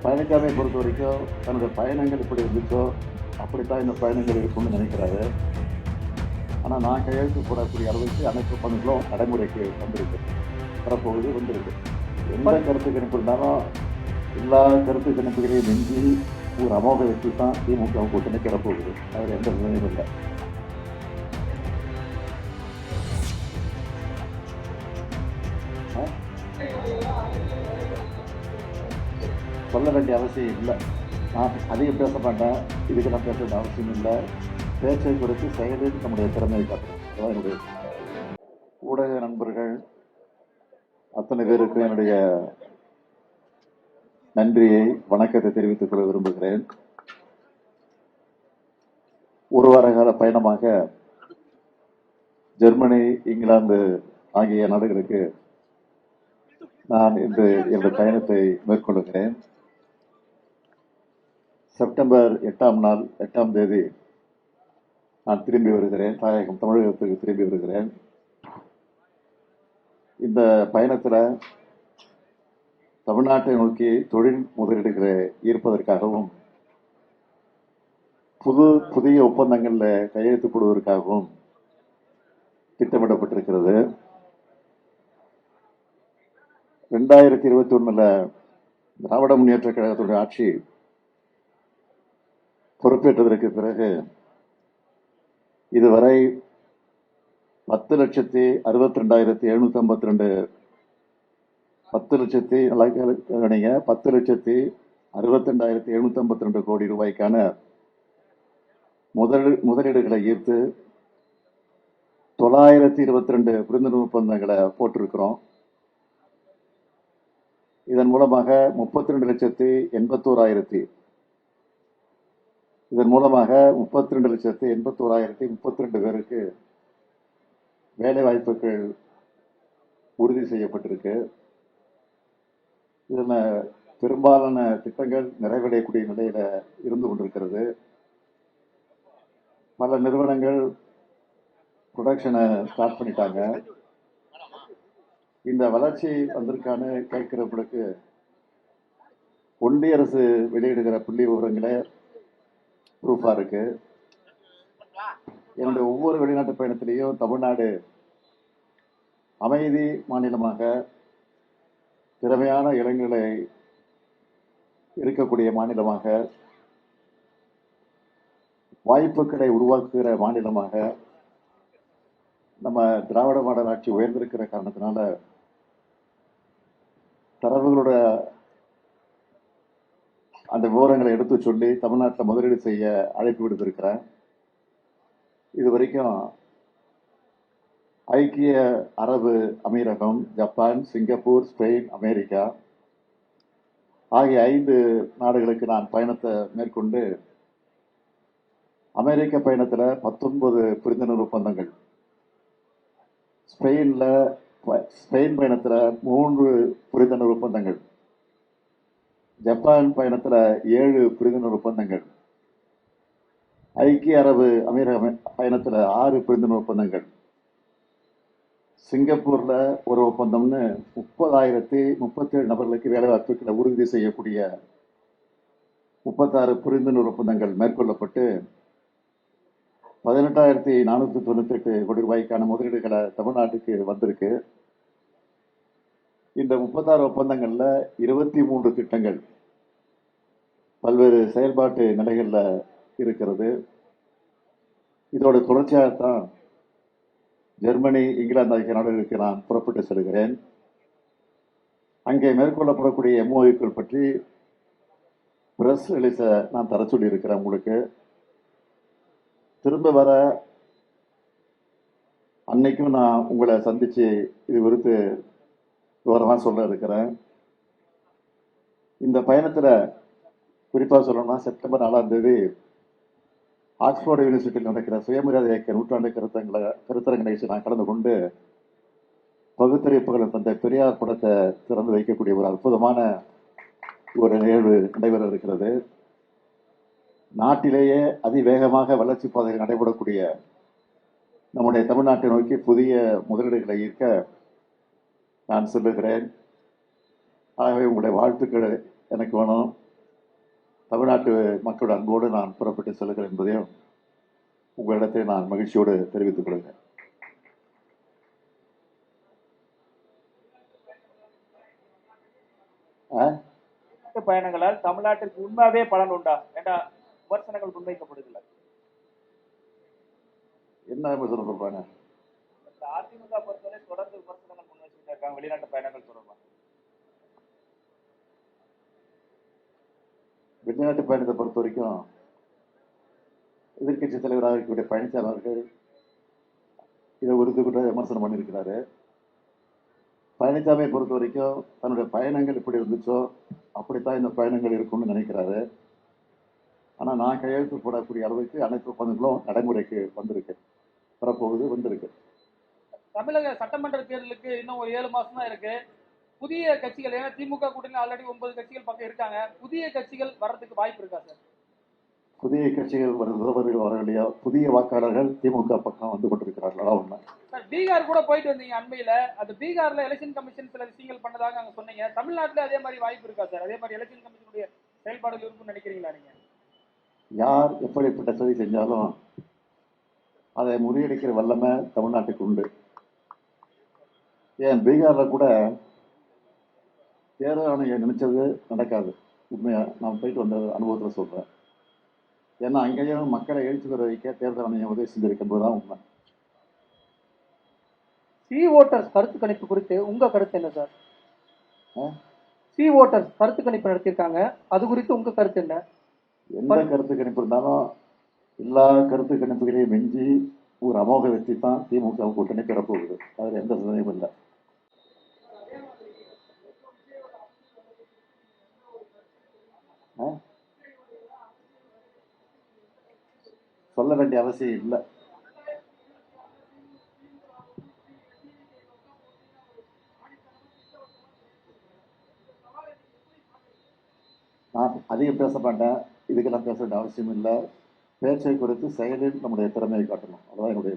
பழனிசாமியை பொறுத்த வரைக்கும் தன்னுடைய பயணங்கள் எப்படி இருந்துச்சோ அப்படித்தான் இந்த பயணங்கள் இருக்கும்னு நினைக்கிறாரு. ஆனால் நான் கையெழுத்து போடக்கூடிய அளவுக்கு அனைத்து பணிகளும் நடைமுறைக்கு வந்திருக்கு, வரப்போகுது, வந்திருக்கு. எந்த கருத்து கணிப்பு இருந்தாலும் எல்லா கருத்து கணிப்புகளையும் மிஞ்சி ஒரு அமோக வெற்றி தான் திமுக கூட்டணி கிடப்போகுது. அதில் எந்த நிலையும் இல்லை. சொல்ல வேண்டிய அவசியம் இல்லை. நான் அதிகம் பேச மாட்டேன், இதுக்கு நான் பேச வேண்டிய அவசியம் இல்லை. பேச்சை குறித்து செயலில் நம்முடைய திறமையை காட்டுறோம். அதான் என்னுடைய ஊடக நண்பர்கள் அத்தனை பேருக்கு என்னுடைய நன்றியை, வணக்கத்தை தெரிவித்துக் கொள்ள விரும்புகிறேன். ஒரு வார கால பயணமாக ஜெர்மனி, இங்கிலாந்து ஆகிய நாடுகளுக்கு நான் இன்று என்னுடைய பயணத்தை மேற்கொள்கிறேன். செப்டம்பர் 8ஆம் தேதி நான் திரும்பி வருகிறேன். தாயகம் தமிழகத்துக்கு திரும்பி வருகிறேன். இந்த பயணத்தில் தமிழ்நாட்டை நோக்கி தொழில் முதலீடுகளை ஈர்ப்பதற்காகவும் புதிய ஒப்பந்தங்களில் கையெழுத்து போடுவதற்காகவும் திட்டமிடப்பட்டிருக்கிறது. 2021 திராவிட முன்னேற்ற கழகத்துடைய ஆட்சி பொறுப்பேற்றதற்கு பிறகு இதுவரை 10,62,752 10,62,752 கோடி ரூபாய்க்கான முதலீடுகளை ஈர்த்து 922 புரிந்துணர்வு ஒப்பந்தங்களை போட்டிருக்கிறோம். இதன் மூலமாக 32,82,132 பேருக்கு வேலை வாய்ப்புகள் உறுதி செய்யப்பட்டிருக்கு. இதில் பெரும்பாலான திட்டங்கள் நிறைவடையக்கூடிய நிலையில இருந்து கொண்டிருக்கிறது. பல நிறுவனங்கள் ப்ரொடக்ஷனை ஸ்டார்ட் பண்ணிட்டாங்க. இந்த வளர்ச்சி வந்திருக்கான்னு கேட்கிறவங்களுக்கு ஒன்றிய அரசு வெளியிடுகிற புள்ளி விவரங்களே ப்ரூஃபா இருக்கு. என்னுடைய ஒவ்வொரு வெளிநாட்டு பயணத்திலையும் தமிழ்நாடு அமைதி மாநிலமாக, திறமையான இளைஞர்களை இருக்கக்கூடிய மாநிலமாக, வாய்ப்புகளை உருவாக்குகிற மாநிலமாக நம்ம திராவிட மாடல் ஆட்சி உயர்ந்திருக்கிற காரணத்தினால தரவுகளோட அந்த விவரங்களை எடுத்து சொல்லி தமிழ்நாட்டில் முதலீடு செய்ய அழைப்பு விடுத்திருக்கிறேன். இது வரைக்கும் ஐக்கிய அரபு அமீரகம், ஜப்பான், சிங்கப்பூர், ஸ்பெயின், அமெரிக்கா ஆகிய 5 நாடுகளுக்கு நான் பயணத்தை மேற்கொண்டு அமெரிக்க பயணத்தில் 19 புரிந்துணர்வு ஒப்பந்தங்கள், ஸ்பெயின் பயணத்தில் 3 புரிந்துணர்வு ஒப்பந்தங்கள், ஜப்பான் பயணத்தில் 7 புரிந்துணர்வு ஒப்பந்தங்கள், ஐக்கிய அரபு அமீரக பயணத்தில் 6 புரிந்துணர்வு ஒப்பந்தங்கள், சிங்கப்பூர்ல ஒரு ஒப்பந்தம்னு 30,037 நபர்களுக்கு வேலைவாய்ப்புகளை உறுதி செய்யக்கூடிய 36 புரிந்துணர்வு ஒப்பந்தங்கள் மேற்கொள்ளப்பட்டு 18,498 கோடி ரூபாய்க்கான முதலீடுகளை தமிழ்நாட்டுக்கு வந்திருக்கு. இந்த 36 ஒப்பந்தங்கள்ல 23 திட்டங்கள் பல்வேறு செயல்பாட்டு நிலைகள்ல இருக்கிறது. இதோட தொடர்ச்சியாகத்தான் ஜெர்மனி, இங்கிலாந்து ஆகிய நாடுகளுக்கு நான் புறப்பட்டு செல்கிறேன். அங்கே மேற்கொள்ளப்படக்கூடிய எம்ஓயுக்கள் பற்றி பிரஸ் ரிலீஸை நான் தர சொல்லி இருக்கிறேன். உங்களுக்கு திரும்ப வர அன்னைக்கும் நான் உங்களை சந்திச்சு இது குறித்து விவரமா சொல்ல இருக்கிறேன். இந்த பயணத்துல குறிப்பா சொல்லணும்னா செப்டம்பர் 4ஆம் தேதி ஆக்ஸ்போர்டு யூனிவர்சிட்டியில் நடக்கிற சுயமரியாதை இயக்க நூற்றாண்டு கருத்தரங்க நிகழ்ச்சி நான் கலந்து கொண்டு பகுத்தறிவிப்புகள் தந்தை பெரியார் படத்தை திறந்து வைக்கக்கூடிய ஒரு அற்புதமான ஒரு நிகழ்வு நடைபெற இருக்கிறது. நாட்டிலேயே அதிவேகமாக வளர்ச்சி பாதையில் நடைபெறக்கூடிய நம்முடைய தமிழ்நாட்டை நோக்கி புதிய முதலீடுகளை ஈர்க்க நான் சொல்லுகிறேன். ஆகவே உங்களுடைய வாழ்த்துக்கள் எனக்கு வேணும். தமிழ்நாட்டு மக்களோட அன்போடு நான் புறப்பட்டு செல்கிறேன் என்பதையும் உங்களிடத்தை நான் மகிழ்ச்சியோடு தெரிவித்துக் கொள்கிறேன். பயணங்களால் தமிழ்நாட்டிற்கு உண்மையாவே பலன் உண்டா என்ற விமர்சனங்கள் முன்வைக்கப்படுகிறது. என்ன விமர்சனம் சொல்றாங்க? அதிமுக பொறுத்தவரை தொடர்ந்து விமர்சனங்கள் முன்வச்சுட்டு இருக்காங்க வெளிநாட்டு பயணங்கள் தொடர்பாக. வெளிநாட்டு பயணத்தை பொறுத்த வரைக்கும் எதிர்கட்சி தலைவராக இருக்கக்கூடிய பழனிசாமி அவர்கள் இதை கூட விமர்சனம் பண்ணியிருக்கிறாரு. பழனிசாமியை பொறுத்த வரைக்கும் தன்னுடைய பயணங்கள் எப்படி இருந்துச்சோ அப்படித்தான் இந்த பயணங்கள் இருக்கும்னு நினைக்கிறாரு. ஆனால் நான் கையெழுத்து போடக்கூடிய அளவுக்கு அனைத்து ஒப்பந்தங்களும் நடைமுறைக்கு வந்திருக்கு, வரப்போகுது, வந்திருக்கு. தமிழக சட்டமன்ற தேர்தலுக்கு இன்னும் ஒரு 7 மாசம் தான் இருக்கு. புதிய கட்சிகள், ஏன்னா திமுக கூட்டணி ஆல்ரெடி 9 கட்சிகள் பக்கம் இருக்காங்க, புதிய கட்சிகள் வர்றதுக்கு வாய்ப்பு இருக்கா சார்? புதிய கட்சிகள் வரவில்லையா? புதிய வாக்காளர்கள் திமுக பக்கம் வந்து கொண்டிருக்கிறார்கள். அதான் உண்மை. பீகார் கூட போயிட்டு வந்தீங்க அண்மையில. அந்த பீகார்ல எலெக்ஷன் கமிஷன் சில விஷயங்கள் பண்ணதாக அங்க சொன்னீங்க. தமிழ்நாட்டுல அதே மாதிரி வாய்ப்பு இருக்கா சார்? அதே மாதிரி எலெக்ஷன் கமிஷனுடைய செயல்பாடுகள் இருக்கும்னு நினைக்கிறீங்களா நீங்க? யார் எப்படிப்பட்ட சதி செஞ்சாலும் அதை முறியடிக்கிற வல்லமை தமிழ்நாட்டுக்கு உண்டு. ஏன் பீகார்ல கூட தேர்தல் ஆணையம் நினைச்சது நடக்காது. உண்மையா நான் போயிட்டு வந்த அனுபவத்தில் சொல்றேன். ஏன்னா அங்கேயும் மக்களை எழுச்சி பெற வைக்க தேர்தல் ஆணையம் உதவி செஞ்சிருக்கும்போதுதான் உண்மை. சி ஓட்டர்ஸ் கருத்து கணிப்பு குறித்து உங்க கருத்து என்ன சார்? சி ஓட்டர்ஸ் கருத்து கணிப்பு நடத்தியிருக்காங்க, அது குறித்து உங்க கருத்து என்ன? எந்த கருத்து கணிப்பு இருந்தாலும் எல்லா கருத்து கணிப்புகளையும் மிஞ்சி ஒரு அமோக வெற்றி தான் திமுக கூட்டணி பெறப்போகுது. அதில் எந்த சந்தேகமும் இல்லை. சொல்ல வேண்டிய அவசியம் இல்லை. நான் அதிகம் பேச மாட்டேன், இதுக்கெல்லாம் பேச வேண்டிய அவசியம் இல்லை. பேச்சை குறித்து செயலில் நம்முடைய திறமையை காட்டணும், அதான் என்னுடைய